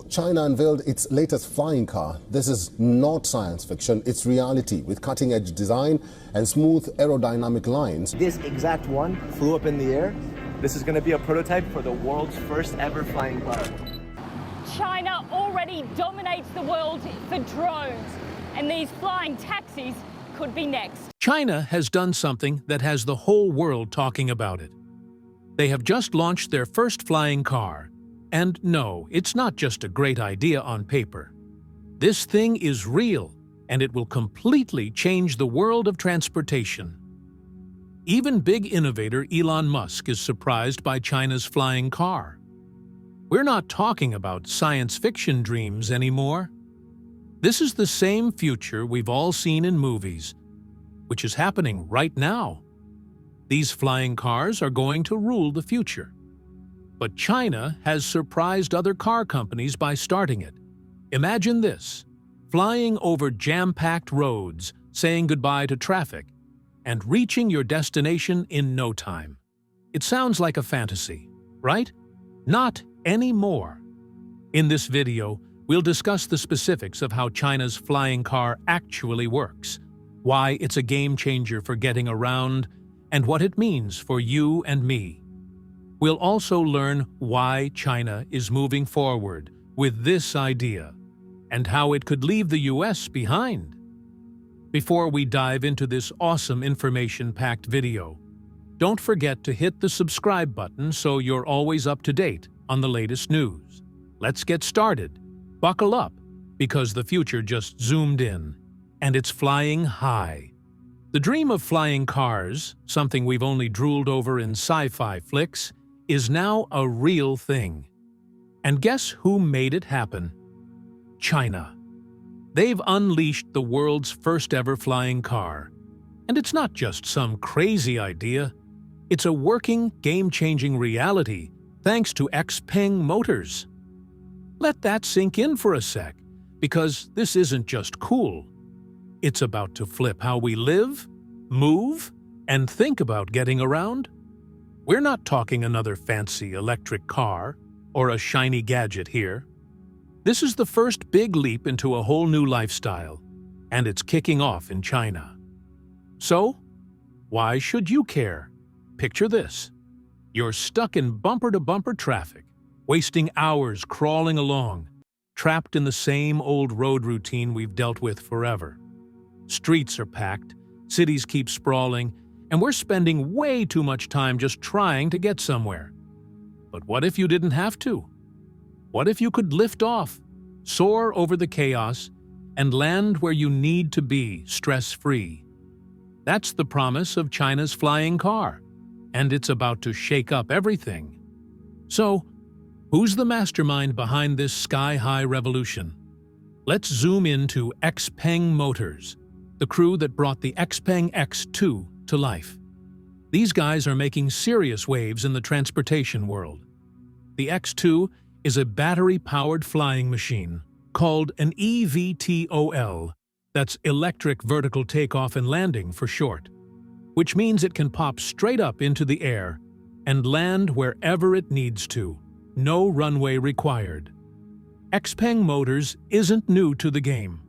China unveiled its latest flying car. This is not science fiction, it's reality, with cutting-edge design and smooth aerodynamic lines. This exact one flew up in the air. This is going to be a prototype for the world's first ever flying car. China already dominates the world for drones, and these flying taxis could be next. China has done something that has the whole world talking about it. They have just launched their first flying car. And no, it's not just a great idea on paper. This thing is real, and it will completely change the world of transportation. Even big innovator Elon Musk is surprised by China's flying car. We're not talking about science fiction dreams anymore. This is the same future we've all seen in movies, which is happening right now. These flying cars are going to rule the future. But China has surprised other car companies by starting it. Imagine this: flying over jam-packed roads, saying goodbye to traffic, and reaching your destination in no time. It sounds like a fantasy, right? Not anymore. In this video, we'll discuss the specifics of how China's flying car actually works, why it's a game-changer for getting around, and what it means for you and me. We'll also learn why China is moving forward with this idea and how it could leave the US behind. Before we dive into this awesome information-packed video, don't forget to hit the subscribe button so you're always up to date on the latest news. Let's get started. Buckle up, because the future just zoomed in, and it's flying high. The dream of flying cars, something we've only drooled over in sci-fi flicks, is now a real thing. And guess who made it happen? China. They've unleashed the world's first ever flying car. And it's not just some crazy idea. It's a working, game-changing reality thanks to Xpeng Motors. Let that sink in for a sec, because this isn't just cool. It's about to flip how we live, move, and think about getting around. We're not talking another fancy electric car or a shiny gadget here. This is the first big leap into a whole new lifestyle, and it's kicking off in China. So, why should you care? Picture this. You're stuck in bumper-to-bumper traffic, wasting hours crawling along, trapped in the same old road routine we've dealt with forever. Streets are packed, cities keep sprawling, and we're spending way too much time just trying to get somewhere. But what if you didn't have to? What if you could lift off, soar over the chaos, and land where you need to be, stress-free? That's the promise of China's flying car, and it's about to shake up everything. So, who's the mastermind behind this sky-high revolution? Let's zoom into Xpeng Motors, the crew that brought the Xpeng X2 to life. These guys are making serious waves in the transportation world. The X2 is a battery-powered flying machine called an eVTOL, that's electric vertical takeoff and landing for short, which means it can pop straight up into the air and land wherever it needs to, no runway required. Xpeng Motors isn't new to the game.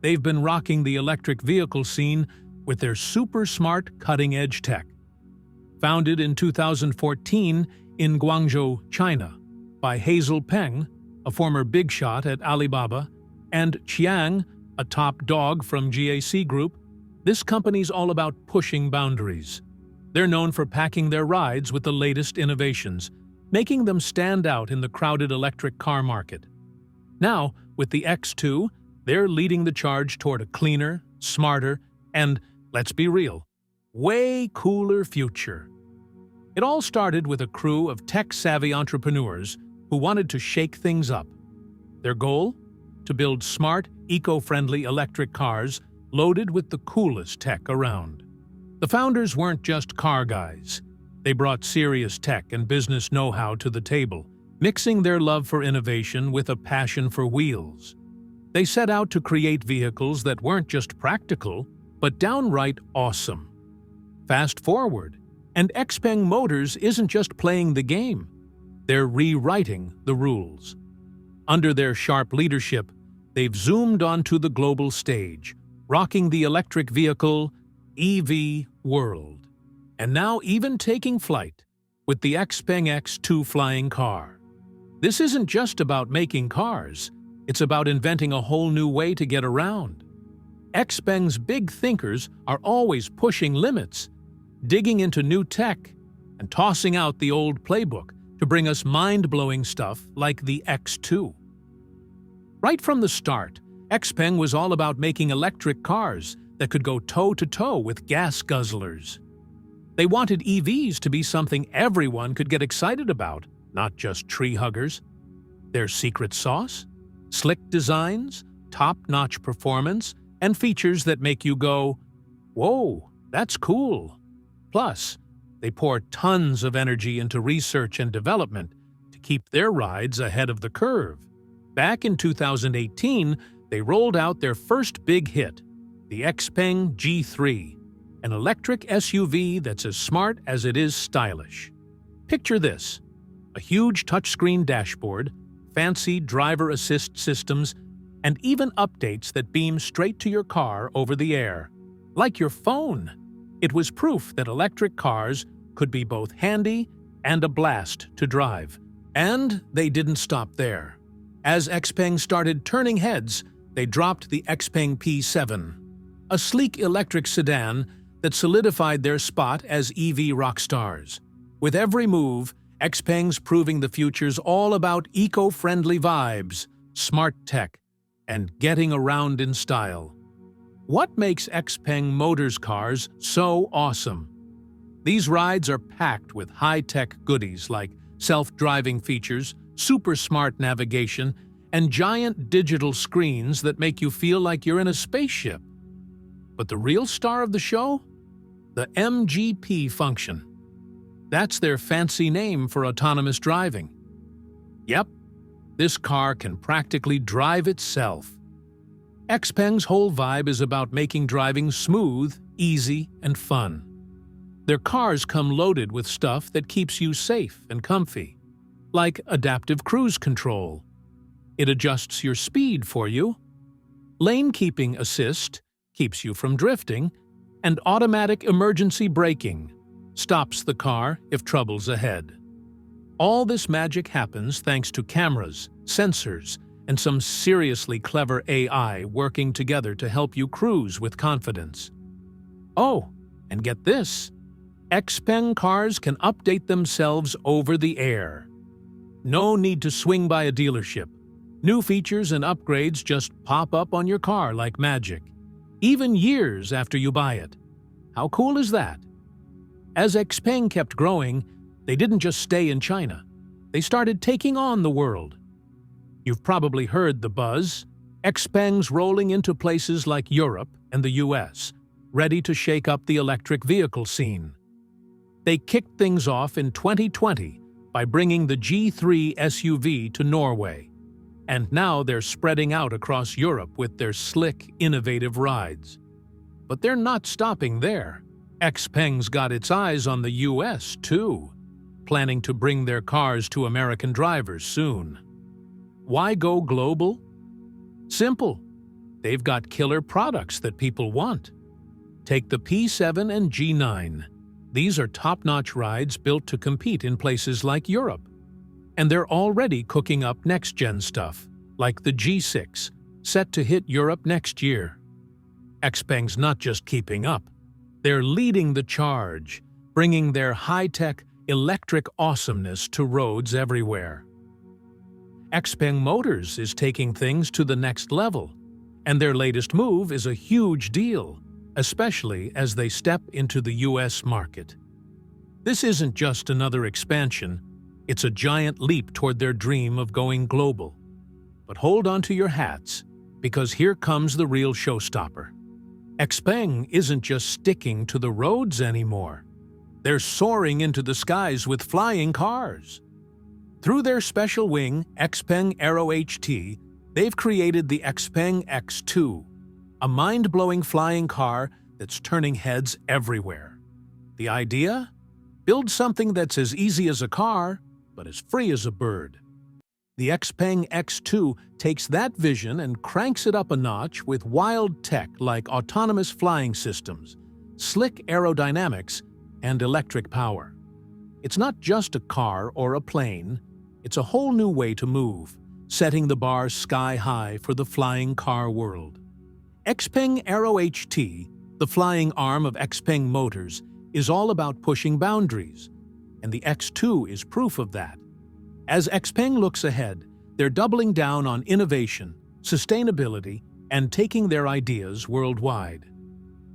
They've been rocking the electric vehicle scene with their super-smart, cutting-edge tech. Founded in 2014 in Guangzhou, China, by Hazel Peng, a former big shot at Alibaba, and Chiang, a top dog from GAC Group, this company's all about pushing boundaries. They're known for packing their rides with the latest innovations, making them stand out in the crowded electric car market. Now, with the X2, they're leading the charge toward a cleaner, smarter, and, let's be real, way cooler future. It all started with a crew of tech-savvy entrepreneurs who wanted to shake things up. Their goal? To build smart, eco-friendly electric cars loaded with the coolest tech around. The founders weren't just car guys. They brought serious tech and business know-how to the table, mixing their love for innovation with a passion for wheels. They set out to create vehicles that weren't just practical, but downright awesome. Fast forward, and Xpeng Motors isn't just playing the game. They're rewriting the rules. Under their sharp leadership, they've zoomed onto the global stage, rocking the electric vehicle EV world, and now even taking flight with the Xpeng X2 flying car. This isn't just about making cars, it's about inventing a whole new way to get around. Xpeng's big thinkers are always pushing limits, digging into new tech, and tossing out the old playbook to bring us mind-blowing stuff like the X2. Right from the start, Xpeng was all about making electric cars that could go toe-to-toe with gas guzzlers. They wanted EVs to be something everyone could get excited about, not just tree huggers. Their secret sauce? Slick designs, top-notch performance, and features that make you go, "Whoa, that's cool." Plus, they pour tons of energy into research and development to keep their rides ahead of the curve. Back in 2018, they rolled out their first big hit, the Xpeng G3, an electric SUV that's as smart as it is stylish. Picture this: a huge touchscreen dashboard, fancy driver assist systems, and even updates that beam straight to your car over the air. Like your phone. It was proof that electric cars could be both handy and a blast to drive. And they didn't stop there. As Xpeng started turning heads, they dropped the Xpeng P7, a sleek electric sedan that solidified their spot as EV rock stars. With every move, Xpeng's proving the future's all about eco-friendly vibes, smart tech, and getting around in style. What makes Xpeng Motors cars so awesome? These rides are packed with high-tech goodies like self-driving features, super smart navigation, and giant digital screens that make you feel like you're in a spaceship. But the real star of the show? The MGP function. That's their fancy name for autonomous driving. Yep, this car can practically drive itself. Xpeng's whole vibe is about making driving smooth, easy, and fun. Their cars come loaded with stuff that keeps you safe and comfy, like adaptive cruise control. It adjusts your speed for you. Lane keeping assist keeps you from drifting, and automatic emergency braking stops the car if trouble's ahead. All this magic happens thanks to cameras, sensors, and some seriously clever AI working together to help you cruise with confidence. Oh, and get this, Xpeng cars can update themselves over the air. No need to swing by a dealership. New features and upgrades just pop up on your car like magic, even years after you buy it. How cool is that? As Xpeng kept growing, they didn't just stay in China. They started taking on the world. You've probably heard the buzz. Xpeng's rolling into places like Europe and the US, ready to shake up the electric vehicle scene. They kicked things off in 2020 by bringing the G3 SUV to Norway. And now they're spreading out across Europe with their slick, innovative rides. But they're not stopping there. Xpeng's got its eyes on the US, too, planning to bring their cars to American drivers soon. Why go global? Simple. They've got killer products that people want. Take the P7 and G9. These are top-notch rides built to compete in places like Europe. And they're already cooking up next-gen stuff, like the G6, set to hit Europe next year. Xpeng's not just keeping up. They're leading the charge, bringing their high-tech, electric awesomeness to roads everywhere. Xpeng Motors is taking things to the next level, and their latest move is a huge deal, especially as they step into the US market. This isn't just another expansion, it's a giant leap toward their dream of going global. But hold on to your hats, because here comes the real showstopper. Xpeng isn't just sticking to the roads anymore. They're soaring into the skies with flying cars. Through their special wing, Xpeng Aero HT, they've created the Xpeng X2, a mind-blowing flying car that's turning heads everywhere. The idea? Build something that's as easy as a car, but as free as a bird. The Xpeng X2 takes that vision and cranks it up a notch with wild tech like autonomous flying systems, slick aerodynamics, and electric power. It's not just a car or a plane, it's a whole new way to move, setting the bar sky high for the flying car world. Xpeng Aero HT, the flying arm of Xpeng Motors, is all about pushing boundaries, and the X2 is proof of that. As Xpeng looks ahead, they're doubling down on innovation, sustainability, and taking their ideas worldwide.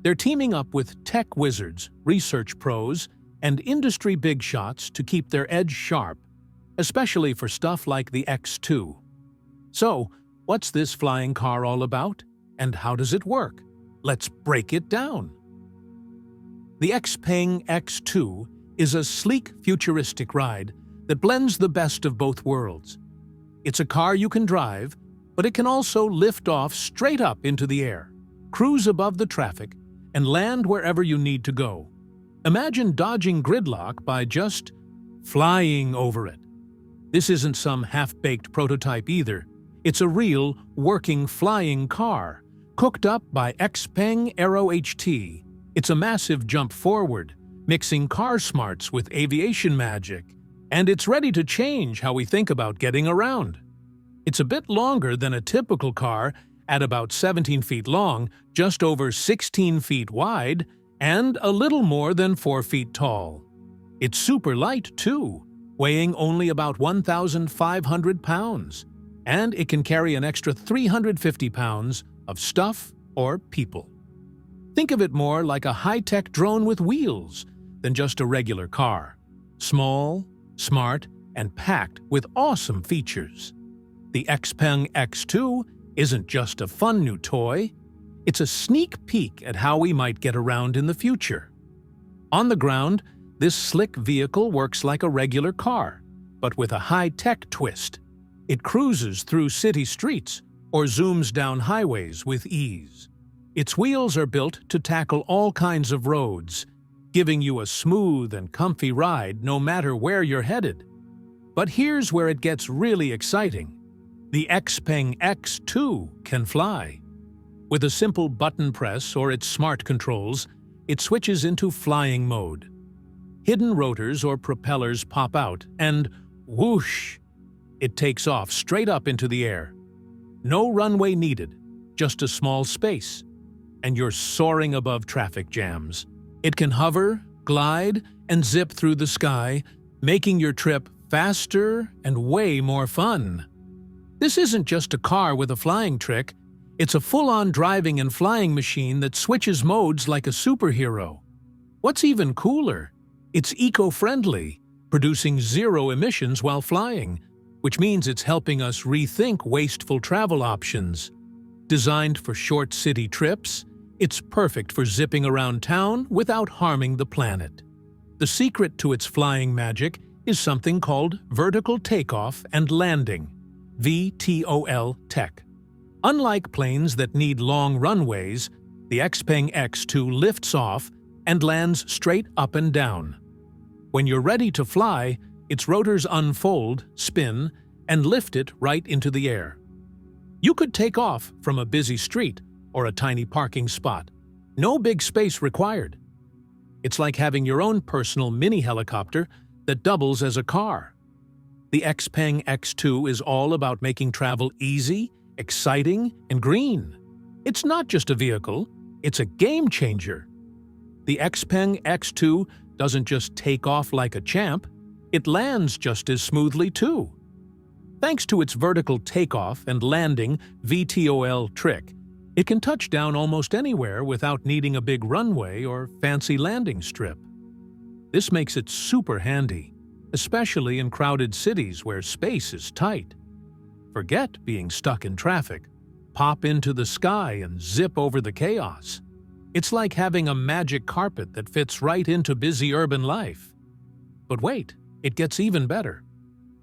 They're teaming up with tech wizards, research pros, and industry big shots to keep their edge sharp, especially for stuff like the X2. So, what's this flying car all about, and how does it work? Let's break it down. The Xpeng X2 is a sleek, futuristic ride that blends the best of both worlds. It's a car you can drive, but it can also lift off straight up into the air, cruise above the traffic, and land wherever you need to go. Imagine dodging gridlock by just flying over it. This isn't some half-baked prototype either. It's a real, working flying car, cooked up by Xpeng Aero HT. It's a massive jump forward, mixing car smarts with aviation magic, and it's ready to change how we think about getting around. It's a bit longer than a typical car at about 17 feet long, just over 16 feet wide, and a little more than 4 feet tall. It's super light, too, weighing only about 1,500 pounds, and it can carry an extra 350 pounds of stuff or people. Think of it more like a high-tech drone with wheels than just a regular car. Small, smart, and packed with awesome features. The Xpeng X2 isn't just a fun new toy, it's a sneak peek at how we might get around in the future. On the ground, this slick vehicle works like a regular car, but with a high-tech twist. It cruises through city streets or zooms down highways with ease. Its wheels are built to tackle all kinds of roads, giving you a smooth and comfy ride no matter where you're headed. But here's where it gets really exciting. The Xpeng X2 can fly. With a simple button press or its smart controls, it switches into flying mode. Hidden rotors or propellers pop out, and whoosh! It takes off straight up into the air. No runway needed, just a small space, and you're soaring above traffic jams. It can hover, glide, and zip through the sky, making your trip faster and way more fun. This isn't just a car with a flying trick, it's a full-on driving and flying machine that switches modes like a superhero. What's even cooler? It's eco-friendly, producing zero emissions while flying, which means it's helping us rethink wasteful travel options. Designed for short city trips, it's perfect for zipping around town without harming the planet. The secret to its flying magic is something called vertical takeoff and landing, VTOL tech. Unlike planes that need long runways, the Xpeng X2 lifts off and lands straight up and down. When you're ready to fly, its rotors unfold, spin, and lift it right into the air. You could take off from a busy street or a tiny parking spot. No big space required. It's like having your own personal mini helicopter that doubles as a car. The Xpeng X2 is all about making travel easy, exciting, and green. It's not just a vehicle, it's a game changer. The Xpeng X2 doesn't just take off like a champ, it lands just as smoothly too. Thanks to its vertical takeoff and landing VTOL trick, it can touch down almost anywhere without needing a big runway or fancy landing strip. This makes it super handy, especially in crowded cities where space is tight. Forget being stuck in traffic. Pop into the sky and zip over the chaos. It's like having a magic carpet that fits right into busy urban life. But wait, it gets even better.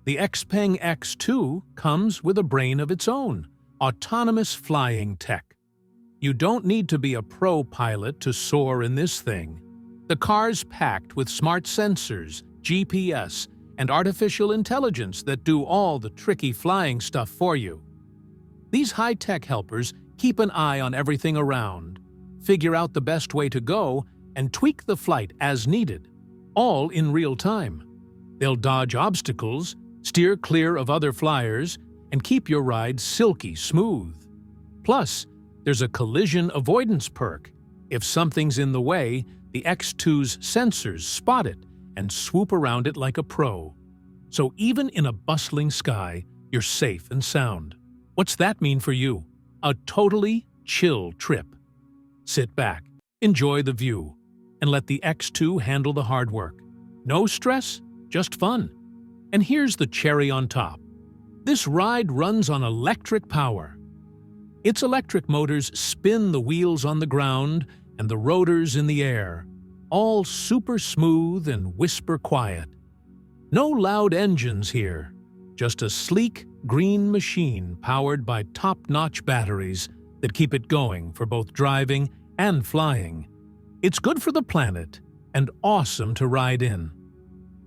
The Xpeng X2 comes with a brain of its own, autonomous flying tech. You don't need to be a pro pilot to soar in this thing. The car's packed with smart sensors, GPS, and artificial intelligence that do all the tricky flying stuff for you. These high-tech helpers keep an eye on everything around, figure out the best way to go, and tweak the flight as needed, all in real time. They'll dodge obstacles, steer clear of other flyers, and keep your ride silky smooth. Plus, there's a collision avoidance perk. If something's in the way, the X2's sensors spot it and swoop around it like a pro. So even in a bustling sky, you're safe and sound. What's that mean for you? A totally chill trip. Sit back, enjoy the view, and let the X2 handle the hard work. No stress, just fun. And here's the cherry on top. This ride runs on electric power. Its electric motors spin the wheels on the ground and the rotors in the air, all super smooth and whisper quiet. No loud engines here, just a sleek green machine powered by top-notch batteries that keep it going for both driving and flying. It's good for the planet and awesome to ride in.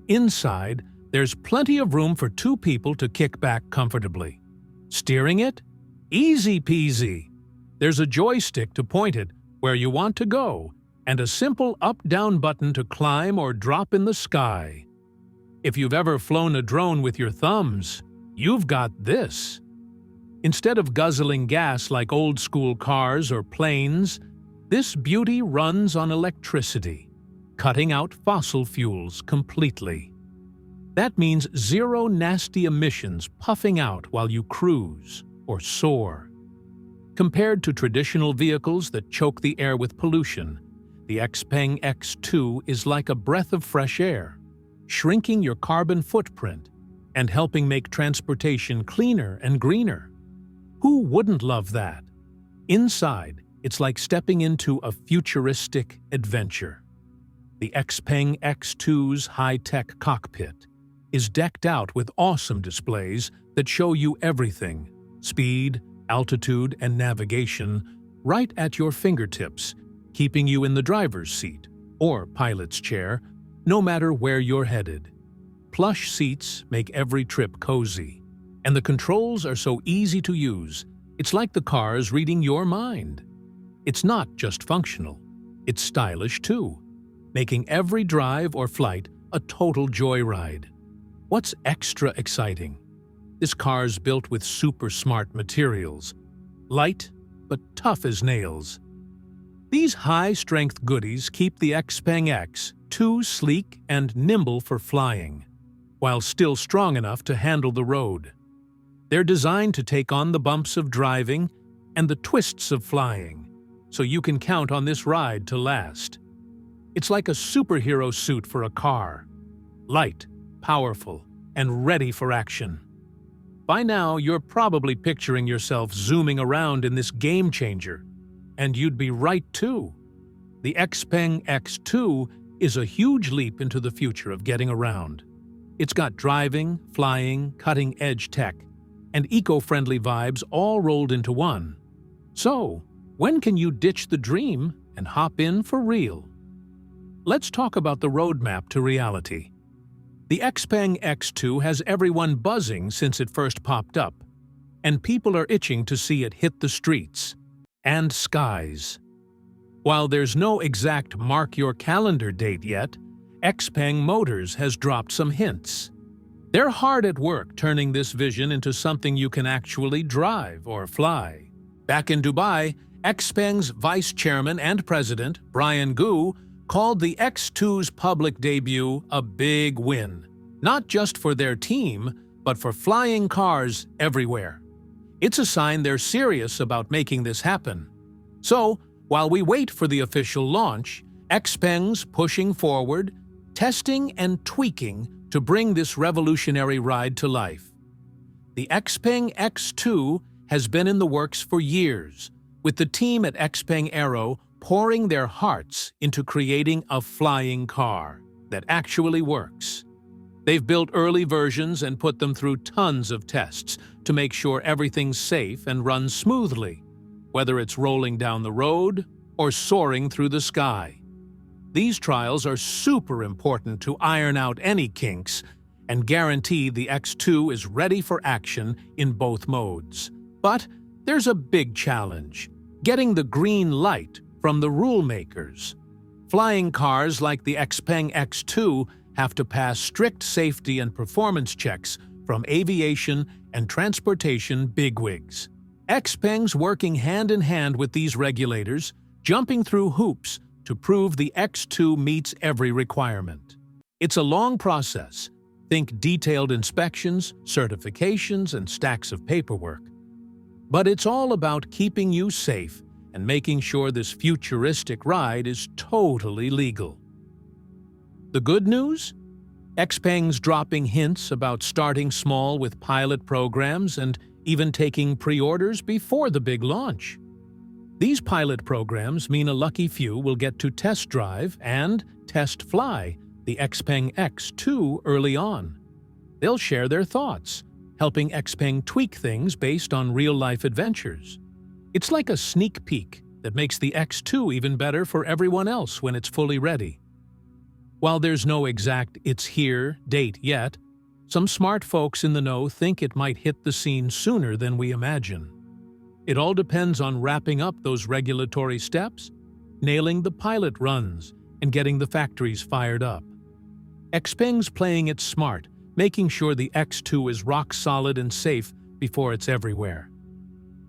Inside, there's plenty of room for two people to kick back comfortably. Steering it? Easy peasy. There's a joystick to point it where you want to go, and a simple up-down button to climb or drop in the sky. If you've ever flown a drone with your thumbs, you've got this. Instead of guzzling gas like old-school cars or planes, this beauty runs on electricity, cutting out fossil fuels completely. That means zero nasty emissions puffing out while you cruise or soar. Compared to traditional vehicles that choke the air with pollution, the Xpeng X2 is like a breath of fresh air, shrinking your carbon footprint and helping make transportation cleaner and greener. Who wouldn't love that? Inside, it's like stepping into a futuristic adventure. The Xpeng X2's high-tech cockpit is decked out with awesome displays that show you everything: speed, altitude, and navigation right at your fingertips, keeping you in the driver's seat or pilot's chair, no matter where you're headed. Plush seats make every trip cozy, and the controls are so easy to use. It's like the car's reading your mind. It's not just functional, it's stylish too, making every drive or flight a total joyride. What's extra exciting? This car's built with super smart materials, light but tough as nails. These high-strength goodies keep the Xpeng X2 sleek and nimble for flying, while still strong enough to handle the road. They're designed to take on the bumps of driving and the twists of flying, so you can count on this ride to last. It's like a superhero suit for a car, light, powerful, and ready for action. By now, you're probably picturing yourself zooming around in this game-changer, and you'd be right too. The Xpeng X2 is a huge leap into the future of getting around. It's got driving, flying, cutting-edge tech, and eco-friendly vibes all rolled into one. So, when can you ditch the dream and hop in for real? Let's talk about the roadmap to reality. The Xpeng X2 has everyone buzzing since it first popped up, and people are itching to see it hit the streets and skies. While there's no exact mark-your-calendar date yet, Xpeng Motors has dropped some hints. They're hard at work turning this vision into something you can actually drive or fly. Back in Dubai, Xpeng's vice chairman and president, Brian Gu, called the X2's public debut a big win, not just for their team, but for flying cars everywhere. It's a sign they're serious about making this happen. So, while we wait for the official launch, Xpeng's pushing forward, testing and tweaking to bring this revolutionary ride to life. The Xpeng X2 has been in the works for years, with the team at Xpeng Aero pouring their hearts into creating a flying car that actually works. They've built early versions and put them through tons of tests to make sure everything's safe and runs smoothly, whether it's rolling down the road or soaring through the sky. These trials are super important to iron out any kinks and guarantee the X2 is ready for action in both modes. But there's a big challenge: getting the green light from the rule makers. Flying cars like the Xpeng X2 have to pass strict safety and performance checks from aviation and transportation bigwigs. Xpeng's working hand in hand with these regulators, jumping through hoops to prove the X2 meets every requirement. It's a long process. Think detailed inspections, certifications, and stacks of paperwork. But it's all about keeping you safe and making sure this futuristic ride is totally legal. The good news? Xpeng's dropping hints about starting small with pilot programs and even taking pre-orders before the big launch. These pilot programs mean a lucky few will get to test drive and test fly the Xpeng X2 early on. They'll share their thoughts, helping Xpeng tweak things based on real-life adventures. It's like a sneak peek that makes the X2 even better for everyone else when it's fully ready. While there's no exact "it's here" date yet, some smart folks in the know think it might hit the scene sooner than we imagine. It all depends on wrapping up those regulatory steps, nailing the pilot runs, and getting the factories fired up. Xpeng's playing it smart, making sure the X2 is rock solid and safe before it's everywhere.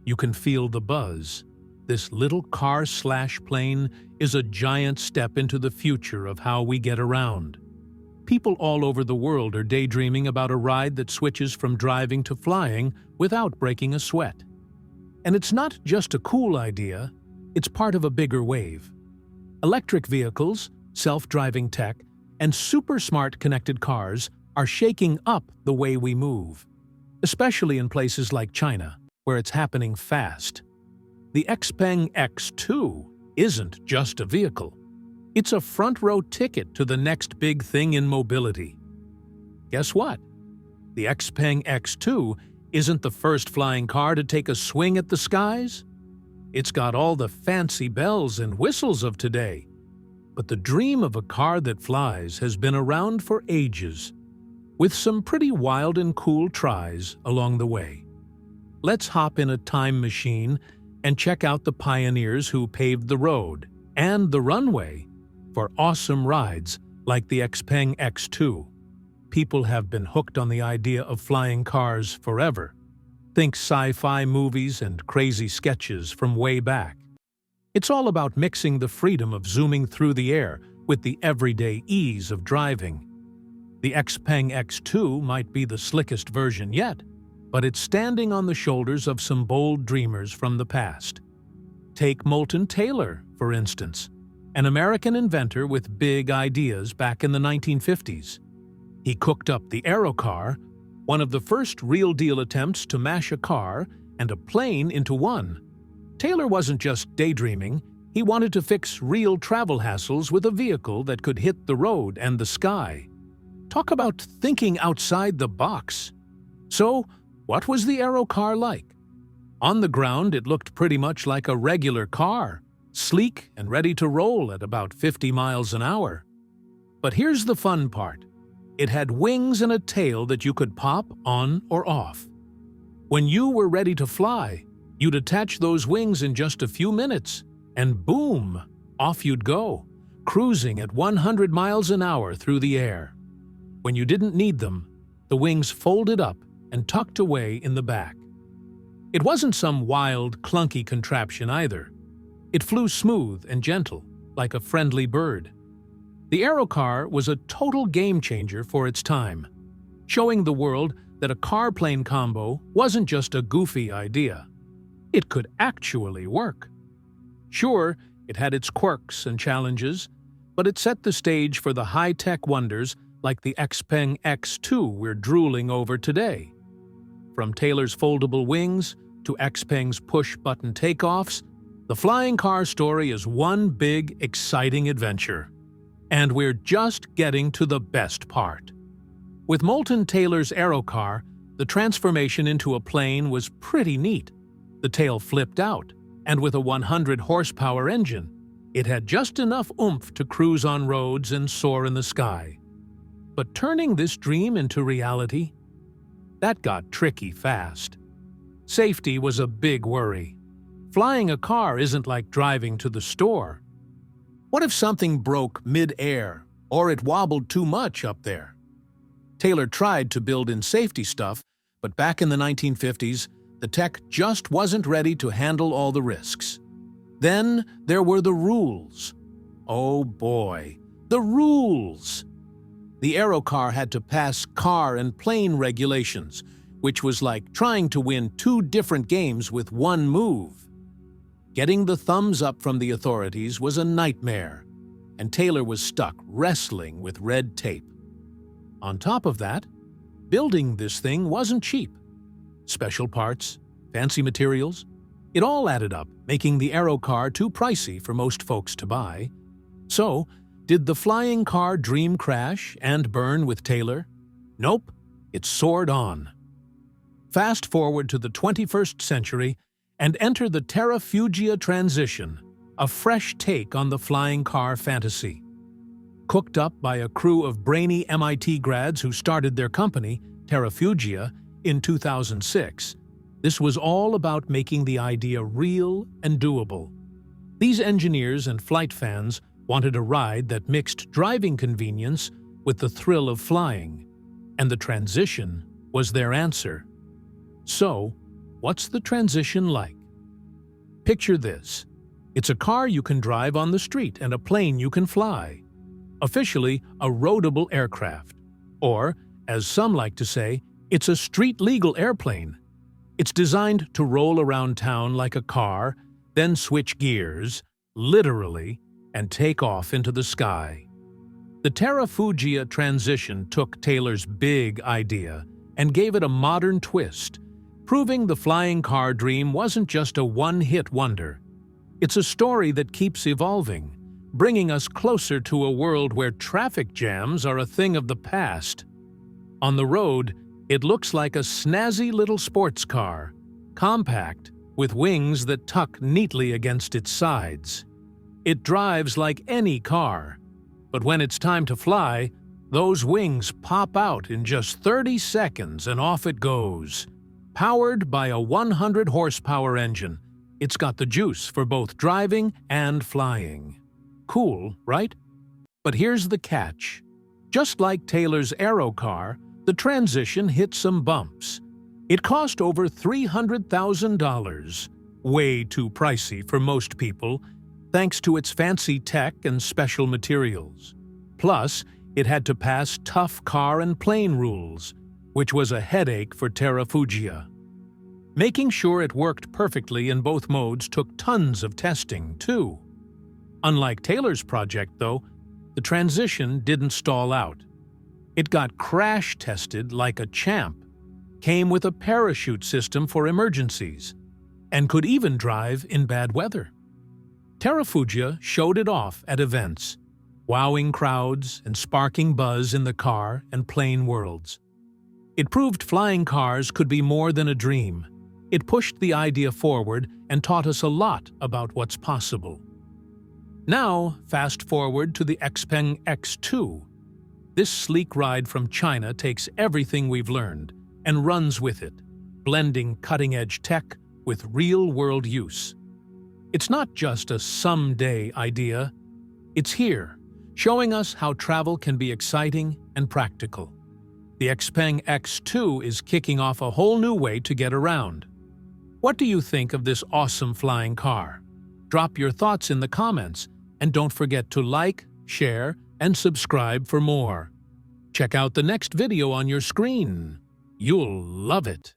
You can feel the buzz. This little car/plane is a giant step into the future of how we get around. People all over the world are daydreaming about a ride that switches from driving to flying without breaking a sweat. And it's not just a cool idea, it's part of a bigger wave. Electric vehicles, self-driving tech, and super smart connected cars are shaking up the way we move, especially in places like China, where it's happening fast. The Xpeng X2 isn't just a vehicle. It's a front-row ticket to the next big thing in mobility. Guess what? The Xpeng X2 isn't the first flying car to take a swing at the skies. It's got all the fancy bells and whistles of today. But the dream of a car that flies has been around for ages, with some pretty wild and cool tries along the way. Let's hop in a time machine and check out the pioneers who paved the road and the runway for awesome rides like the Xpeng X2. People have been hooked on the idea of flying cars forever. Think sci-fi movies and crazy sketches from way back. It's all about mixing the freedom of zooming through the air with the everyday ease of driving. The Xpeng X2 might be the slickest version yet, but it's standing on the shoulders of some bold dreamers from the past. Take Moulton Taylor, for instance, an American inventor with big ideas back in the 1950s. He cooked up the Aerocar, one of the first real-deal attempts to mash a car and a plane into one. Taylor wasn't just daydreaming, he wanted to fix real travel hassles with a vehicle that could hit the road and the sky. Talk about thinking outside the box. So, what was the Aerocar like? On the ground, it looked pretty much like a regular car, sleek and ready to roll at about 50 miles an hour. But here's the fun part. It had wings and a tail that you could pop on or off. When you were ready to fly, you'd attach those wings in just a few minutes, and boom, off you'd go, cruising at 100 miles an hour through the air. When you didn't need them, the wings folded up and tucked away in the back. It wasn't some wild, clunky contraption either. It flew smooth and gentle, like a friendly bird. The Aerocar was a total game-changer for its time, showing the world that a car-plane combo wasn't just a goofy idea. It could actually work. Sure, it had its quirks and challenges, but it set the stage for the high-tech wonders like the Xpeng X2 we're drooling over today. From Taylor's foldable wings to Xpeng's push-button takeoffs, the flying car story is one big, exciting adventure. And we're just getting to the best part. With Moulton Taylor's Aerocar, the transformation into a plane was pretty neat. The tail flipped out, and with a 100-horsepower engine, it had just enough oomph to cruise on roads and soar in the sky. But turning this dream into reality, that got tricky fast. Safety was a big worry. Flying a car isn't like driving to the store. What if something broke mid-air, or it wobbled too much up there? Taylor tried to build in safety stuff, but back in the 1950s, the tech just wasn't ready to handle all the risks. Then there were the rules. Oh boy, the rules! The aerocar had to pass car and plane regulations, which was like trying to win 2 different games with one move. Getting the thumbs up from the authorities was a nightmare, and Taylor was stuck wrestling with red tape. On top of that, building this thing wasn't cheap. Special parts, fancy materials, it all added up, making the aerocar too pricey for most folks to buy. So, did the flying car dream crash and burn with Taylor? Nope, it soared on. Fast forward to the 21st century and enter the Terrafugia transition, a fresh take on the flying car fantasy. Cooked up by a crew of brainy MIT grads who started their company, Terrafugia, in 2006, this was all about making the idea real and doable. These engineers and flight fans wanted a ride that mixed driving convenience with the thrill of flying, and the transition was their answer. So, what's the transition like? Picture this. It's a car you can drive on the street and a plane you can fly. Officially, a roadable aircraft. Or, as some like to say, it's a street-legal airplane. It's designed to roll around town like a car, then switch gears, literally, and take off into the sky. The Terrafugia transition took Taylor's big idea and gave it a modern twist, proving the flying car dream wasn't just a one-hit wonder. It's a story that keeps evolving, bringing us closer to a world where traffic jams are a thing of the past. On the road, it looks like a snazzy little sports car, compact, with wings that tuck neatly against its sides. It drives like any car, but when it's time to fly, those wings pop out in just 30 seconds and off it goes. Powered by a 100-horsepower engine, it's got the juice for both driving and flying. Cool, right? But here's the catch. Just like Taylor's aerocar, the transition hit some bumps. It cost over $300,000, way too pricey for most people, thanks to its fancy tech and special materials. Plus, it had to pass tough car and plane rules, which was a headache for Terrafugia. Making sure it worked perfectly in both modes took tons of testing, too. Unlike Taylor's project, though, the transition didn't stall out. It got crash-tested like a champ, came with a parachute system for emergencies, and could even drive in bad weather. Terrafugia showed it off at events, wowing crowds and sparking buzz in the car and plane worlds. It proved flying cars could be more than a dream. It pushed the idea forward and taught us a lot about what's possible. Now, fast forward to the Xpeng X2. This sleek ride from China takes everything we've learned and runs with it, blending cutting-edge tech with real-world use. It's not just a someday idea. It's here, showing us how travel can be exciting and practical. The Xpeng X2 is kicking off a whole new way to get around. What do you think of this awesome flying car? Drop your thoughts in the comments, and don't forget to like, share, and subscribe for more. Check out the next video on your screen. You'll love it.